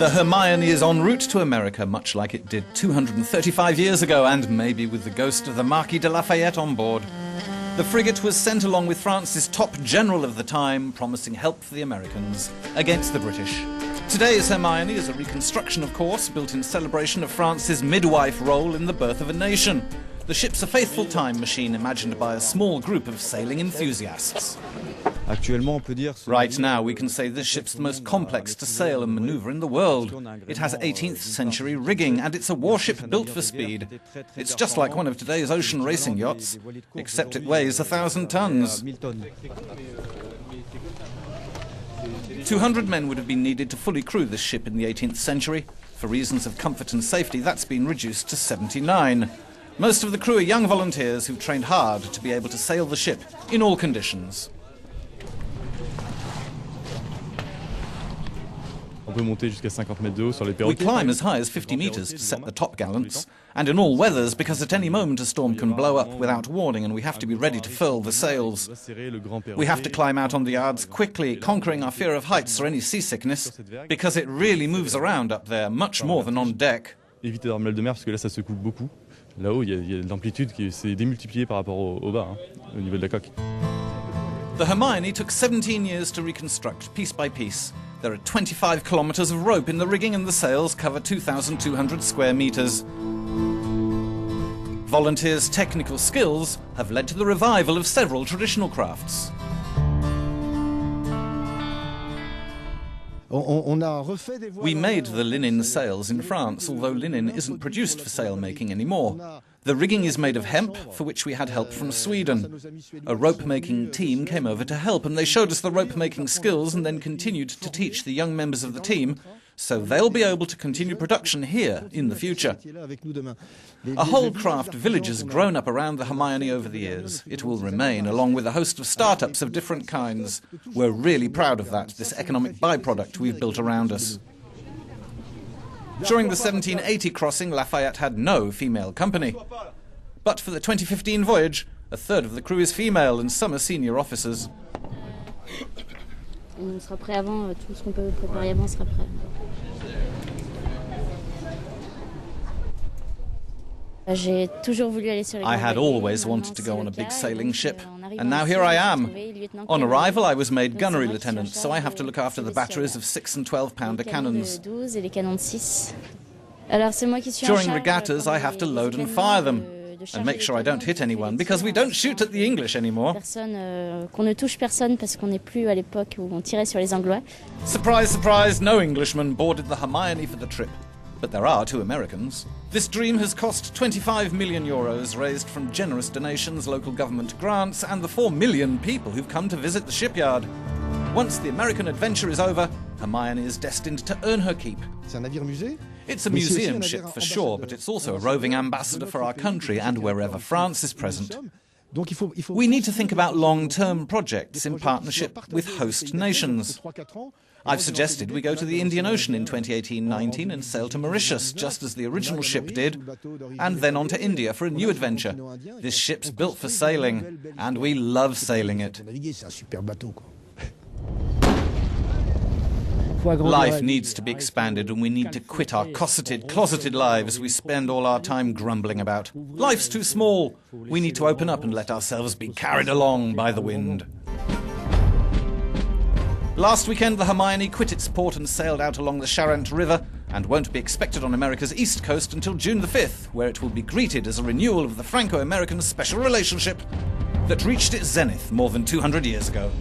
The Hermione is en route to America, much like it did 235 years ago, and maybe with the ghost of the Marquis de Lafayette on board. The frigate was sent along with France's top general of the time, promising help for the Americans against the British. Today's Hermione is a reconstruction, of course, built in celebration of France's midwife role in the birth of a nation. The ship's a faithful time machine imagined by a small group of sailing enthusiasts. Right now, we can say this ship's the most complex to sail and maneuver in the world. It has 18th century rigging, and it's a warship built for speed. It's just like one of today's ocean racing yachts, except it weighs 1,000 tons. 200 men would have been needed to fully crew this ship in the 18th century. For reasons of comfort and safety, that's been reduced to 79. Most of the crew are young volunteers who've trained hard to be able to sail the ship in all conditions. We climb as high as 50 meters to set the top gallants, and in all weathers, because at any moment a storm can blow up without warning and we have to be ready to furl the sails. We have to climb out on the yards quickly, conquering our fear of heights or any seasickness, because it really moves around up there, much more than on deck. Là-haut, il y a l'amplitude qui s'est démultipliée par rapport au bas, au niveau de la coque. The Hermione took 17 years to reconstruct, piece by piece. There are 25 kilometers of rope in the rigging and the sails cover 2,200 square meters. Volunteers' technical skills have led to the revival of several traditional crafts. We made the linen sails in France, although linen isn't produced for sail-making anymore. The rigging is made of hemp, for which we had help from Sweden. A rope-making team came over to help, and they showed us the rope-making skills and then continued to teach the young members of the team, so they'll be able to continue production here in the future. A whole craft village has grown up around the Hermione over the years. It will remain, along with a host of startups of different kinds. We're really proud of that, this economic byproduct we've built around us. During the 1780 crossing, Lafayette had no female company. But for the 2015 voyage, a third of the crew is female and some are senior officers. On sera prêt avant, tout ce qu'on peut préparer avant sera prêt. I had always wanted to go on a big sailing ship, and now here I am. On arrival, I was made gunnery lieutenant, so I have to look after the batteries of 6 and 12-pounder cannons. During regattas, I have to load and fire them, and make sure I don't hit anyone, because we don't shoot at the English anymore. Surprise, surprise, no Englishman boarded the Hermione for the trip. But there are 2 Americans. This dream has cost 25 million euros, raised from generous donations, local government grants, and the 4 million people who've come to visit the shipyard. Once the American adventure is over, Hermione is destined to earn her keep. It's a museum ship for sure, but it's also a roving ambassador for our country and wherever France is present. We need to think about long-term projects in partnership with host nations. I've suggested we go to the Indian Ocean in 2018-19 and sail to Mauritius, just as the original ship did, and then on to India for a new adventure. This ship's built for sailing, and we love sailing it. Life needs to be expanded, and we need to quit our closeted lives we spend all our time grumbling about. Life's too small. We need to open up and let ourselves be carried along by the wind. Last weekend, the Hermione quit its port and sailed out along the Charente River and won't be expected on America's east coast until June the 5th, where it will be greeted as a renewal of the Franco-American special relationship that reached its zenith more than 200 years ago.